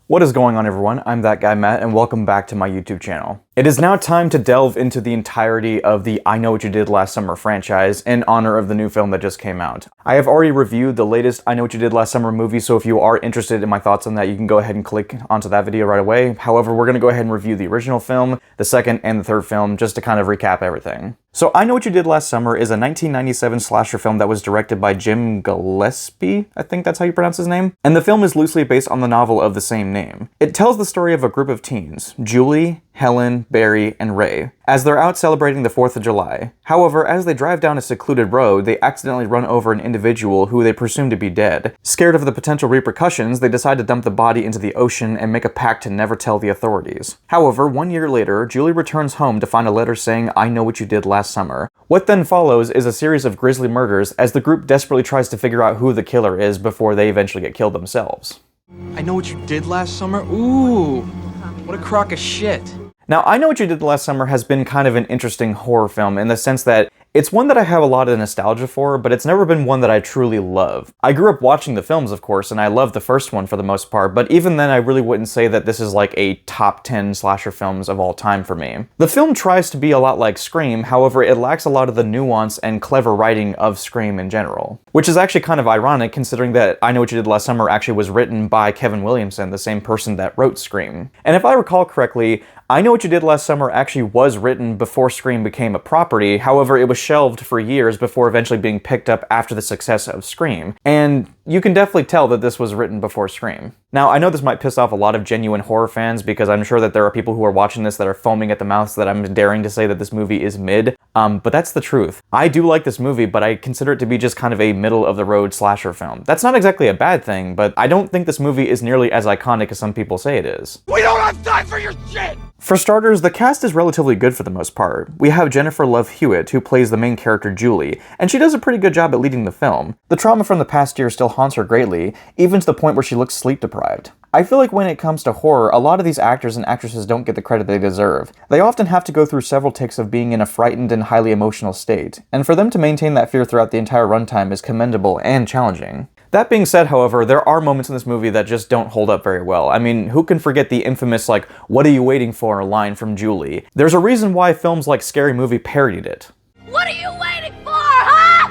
What is going on, everyone? I'm ThatGuyMatt, and welcome back to my YouTube channel. It is now time to delve into the entirety of the I Know What You Did Last Summer franchise in honor of the new film that just came out. I have already reviewed the latest I Know What You Did Last Summer movie, so if you are interested in my thoughts on that, you can go ahead and click onto that video right away. However, we're going to go ahead and review the original film, the second and the third film, just to kind of recap everything. So I Know What You Did Last Summer is a 1997 slasher film that was directed by Jim Gillespie, I think that's how you pronounce his name, and the film is loosely based on the novel of the same name. It tells the story of a group of teens, Julie, Helen, Barry, and Ray, as they're out celebrating the 4th of July. However, as they drive down a secluded road, they accidentally run over an individual who they presume to be dead. Scared of the potential repercussions, they decide to dump the body into the ocean and make a pact to never tell the authorities. However, 1 year later, Julie returns home to find a letter saying, "I know what you did last summer." What then follows is a series of grisly murders as the group desperately tries to figure out who the killer is before they eventually get killed themselves. I know what you did last summer? Ooh, what a crock of shit. Now, I Know What You Did Last Summer has been kind of an interesting horror film in the sense that it's one that I have a lot of nostalgia for, but it's never been one that I truly love. I grew up watching the films, of course, and I loved the first one for the most part, but even then I really wouldn't say that this is like a top 10 slasher films of all time for me. The film tries to be a lot like Scream, however, it lacks a lot of the nuance and clever writing of Scream in general. Which is actually kind of ironic considering that I Know What You Did Last Summer actually was written by Kevin Williamson, the same person that wrote Scream. And if I recall correctly, I Know What You Did Last Summer actually was written before Scream became a property, however it was shelved for years before eventually being picked up after the success of Scream, and you can definitely tell that this was written before Scream. Now, I know this might piss off a lot of genuine horror fans because I'm sure that there are people who are watching this that are foaming at the mouth that I'm daring to say that this movie is mid, but that's the truth. I do like this movie, but I consider it to be just kind of a middle-of-the-road slasher film. That's not exactly a bad thing, but I don't think this movie is nearly as iconic as some people say it is. We don't have time for your shit! For starters, the cast is relatively good for the most part. We have Jennifer Love Hewitt, who plays the main character Julie, and she does a pretty good job at leading the film. The trauma from the past year still haunts her greatly, even to the point where she looks sleep-deprived. I feel like when it comes to horror, a lot of these actors and actresses don't get the credit they deserve. They often have to go through several takes of being in a frightened and highly emotional state, and for them to maintain that fear throughout the entire runtime is commendable and challenging. That being said, however, there are moments in this movie that just don't hold up very well. I mean, who can forget the infamous, like, "What are you waiting for?" line from Julie? There's a reason why films like Scary Movie parodied it. What are you waiting for, huh?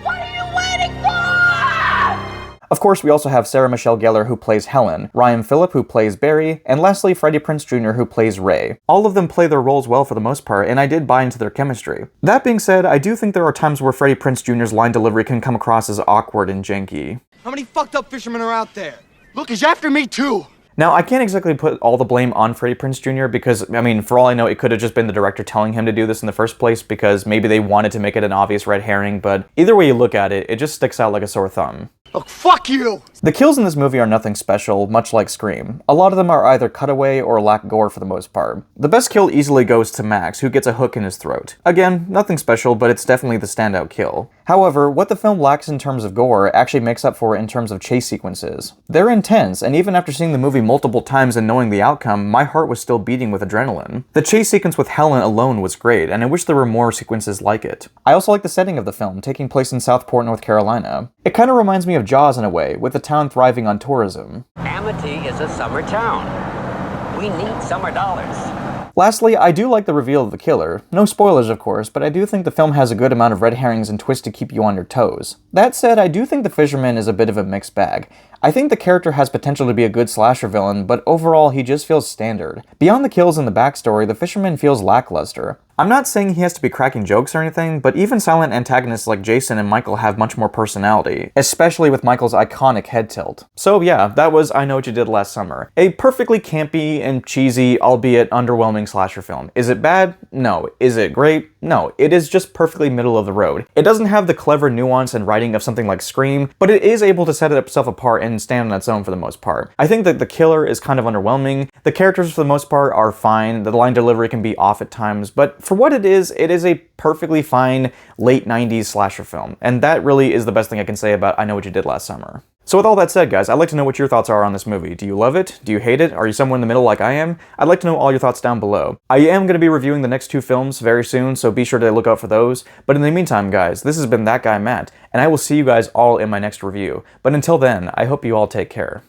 What are you waiting for? Of course, we also have Sarah Michelle Gellar, who plays Helen, Ryan Phillip, who plays Barry, and lastly, Freddie Prinze Jr., who plays Ray. All of them play their roles well for the most part, and I did buy into their chemistry. That being said, I do think there are times where Freddie Prinze Jr.'s line delivery can come across as awkward and janky. How many fucked up fishermen are out there? Look, he's after me too! Now, I can't exactly put all the blame on Freddie Prinze Jr. because, I mean, for all I know, it could have just been the director telling him to do this in the first place because maybe they wanted to make it an obvious red herring, but either way you look at it, it just sticks out like a sore thumb. Look, fuck you! The kills in this movie are nothing special, much like Scream. A lot of them are either cutaway or lack gore for the most part. The best kill easily goes to Max, who gets a hook in his throat. Again, nothing special, but it's definitely the standout kill. However, what the film lacks in terms of gore actually makes up for it in terms of chase sequences. They're intense, and even after seeing the movie multiple times and knowing the outcome, my heart was still beating with adrenaline. The chase sequence with Helen alone was great, and I wish there were more sequences like it. I also like the setting of the film, taking place in Southport, North Carolina. It kind of reminds me of Jaws in a way, with the town thriving on tourism. Amity is a summer town. We need summer dollars. Lastly, I do like the reveal of the killer. No spoilers, of course, but I do think the film has a good amount of red herrings and twists to keep you on your toes. That said, I do think the fisherman is a bit of a mixed bag. I think the character has potential to be a good slasher villain, but overall he just feels standard. Beyond the kills and the backstory, the fisherman feels lackluster. I'm not saying he has to be cracking jokes or anything, but even silent antagonists like Jason and Michael have much more personality, especially with Michael's iconic head tilt. So yeah, that was I Know What You Did Last Summer. A perfectly campy and cheesy, albeit underwhelming slasher film. Is it bad? No. Is it great? No. It is just perfectly middle of the road. It doesn't have the clever nuance and writing of something like Scream, but it is able to set itself apart and stand on its own for the most part. I think that the killer is kind of underwhelming. The characters for the most part are fine. The line delivery can be off at times, but for what it is a perfectly fine late 90s slasher film. And that really is the best thing I can say about I Know What You Did Last Summer. So with all that said, guys, I'd like to know what your thoughts are on this movie. Do you love it? Do you hate it? Are you somewhere in the middle like I am? I'd like to know all your thoughts down below. I am going to be reviewing the next two films very soon, so be sure to look out for those. But in the meantime, guys, this has been ThatGuyMatt, and I will see you guys all in my next review. But until then, I hope you all take care.